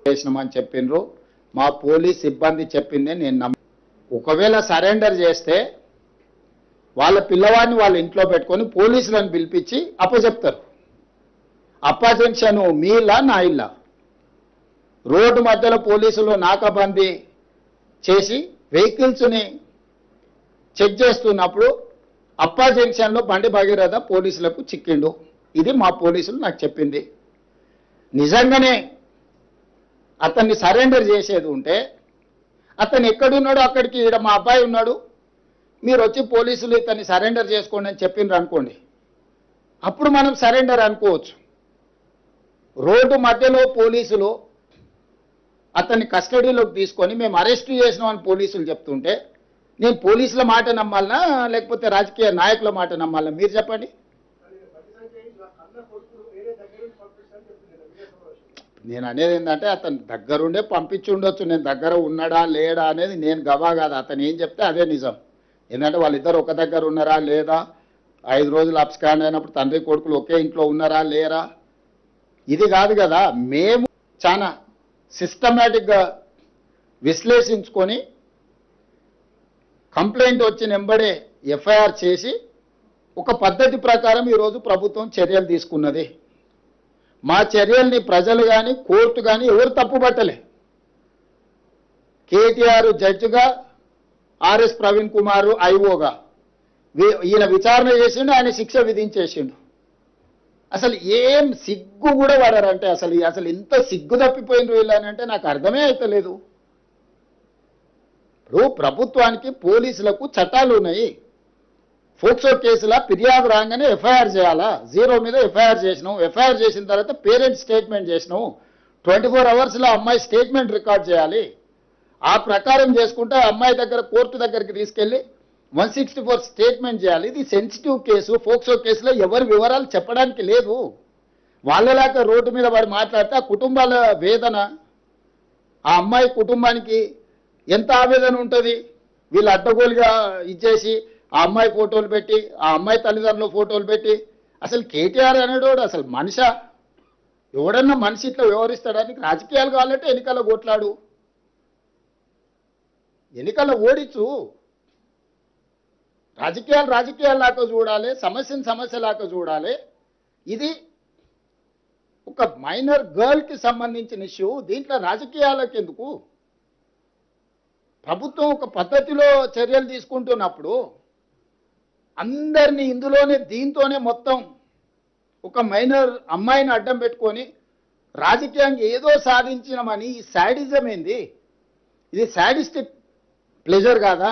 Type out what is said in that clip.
చేసినామని చెప్పిండ్రు. మా పోలీస్ సిబ్బంది చెప్పిందే నేను ఒకవేళ సరెండర్ చేస్తే వాళ్ళ పిల్లవాడిని వాళ్ళ ఇంట్లో పెట్టుకొని పోలీసులను పిలిపించి అప్పచెప్తారు. అప్పజెన్షన్ మీ ఇల్లా నా ఇల్లా? రోడ్డు మధ్యలో పోలీసులు నాకాబందీ చేసి వెహికల్స్ని చెక్ చేస్తున్నప్పుడు అప్పా జంక్షన్లో బండి భగీరథ పోలీసులకు చిక్కిండు. ఇది మా పోలీసులు నాకు చెప్పింది. నిజంగానే అతన్ని సరెండర్ చేసేది ఉంటే అతను ఎక్కడున్నాడో అక్కడికి ఈడ మా అబ్బాయి ఉన్నాడు, మీరు వచ్చి పోలీసులు ఇతన్ని సరెండర్ చేసుకోండి అని చెప్పిండ్రు అనుకోండి, అప్పుడు మనం సరెండర్ అనుకోవచ్చు. రోడ్డు మధ్యలో పోలీసులు అతన్ని కస్టడీలోకి తీసుకొని మేము అరెస్ట్ చేసినామని పోలీసులు చెప్తుంటే నేను పోలీసుల మాట నమ్మాలనా లేకపోతే రాజకీయ నాయకుల మాట నమ్మాలనా? మీరు చెప్పండి. నేను అనేది ఏంటంటే అతను దగ్గరుండే పంపించి ఉండొచ్చు, నేను దగ్గర ఉన్నాడా లేడా అనేది నేను గవా కాదు. అతను ఏం చెప్తే అదే నిజం. ఎందుకంటే వాళ్ళిద్దరు ఒక దగ్గర ఉన్నారా లేదా, 5 రోజులు అబ్స్కాండ్ అయినప్పుడు తండ్రి కొడుకులు ఒకే ఇంట్లో ఉన్నారా లేరా, ఇది కాదు కదా. మేము చాలా సిస్టమేటిక్గా విశ్లేషించుకొని కంప్లైంట్ వచ్చిన వెంబడే ఎఫ్ఐఆర్ చేసి ఒక పద్ధతి ప్రకారం ఈరోజు ప్రభుత్వం చర్యలు తీసుకున్నది. మా చర్యల్ని ప్రజలు కానీ కోర్టు కానీ ఎవరు తప్పుపట్టలే. కేటీఆర్ జడ్జిగా, ఆర్ఎస్ ప్రవీణ్ కుమార్ ఐఓగా ఈయన విచారణ చేసిండు, ఆయన శిక్ష విధించేసిండు. అసలు ఏం సిగ్గు కూడా పడారంటే అసలు ఇంత సిగ్గు తప్పిపోయిన వీళ్ళనంటే నాకు అర్థమే అవుతలేదు. ఇప్పుడు ప్రభుత్వానికి పోలీసులకు చట్టాలు ఉన్నాయి. ఫోక్సో కేసులా ఫిర్యాదు రాగానే ఎఫ్ఐఆర్ చేయాలా? 0 మీద ఎఫ్ఐఆర్ చేసినాం. ఎఫ్ఐఆర్ చేసిన తర్వాత పేరెంట్స్ స్టేట్మెంట్ చేసినాం. 24 అవర్స్లో అమ్మాయి స్టేట్మెంట్ రికార్డ్ చేయాలి. ఆ ప్రకారం చేసుకుంటే అమ్మాయి దగ్గర కోర్టు దగ్గరికి తీసుకెళ్ళి 164 స్టేట్మెంట్ చేయాలి. ఇది సెన్సిటివ్ కేసు. ఫోక్సో కేసులో ఎవరి వివరాలు చెప్పడానికి లేదు. వాళ్ళలాగా రోడ్డు మీద వాడు మాట్లాడితే ఆ కుటుంబాల వేదన, ఆ అమ్మాయి కుటుంబానికి ఎంత ఆవేదన ఉంటుంది. వీళ్ళు అడ్డగోలుగా ఇచ్చేసి ఆ అమ్మాయి ఫోటోలు పెట్టి, ఆ అమ్మాయి తల్లిదండ్రుల ఫోటోలు పెట్టి, అసలు కేటీఆర్ అనేటోడు అసలు మనిషా? ఎవడన్నా మనిషి ఇట్లా వ్యవహరిస్తాడానికి? రాజకీయాలు కావాలంటే ఎన్నికల్లో కొట్లాడు, ఎన్నికల్లో ఓడించు. రాజకీయాలాగా చూడాలి, సమస్యను సమస్యలాగా చూడాలి. ఇది ఒక మైనర్ గర్ల్కి సంబంధించిన ఇష్యూ. దీంట్లో రాజకీయాలకు ఎందుకు? ప్రభుత్వం ఒక పద్ధతిలో చర్యలు తీసుకుంటున్నప్పుడు అందరినీ ఇందులోనే దీంతోనే మొత్తం ఒక మైనర్ అమ్మాయిని అడ్డం పెట్టుకొని రాజకీయంగా ఏదో సాధించినామని ఈ శాడిజం ఏంది? ఇది శాడిస్టిక్ ప్లెజర్ కాదా?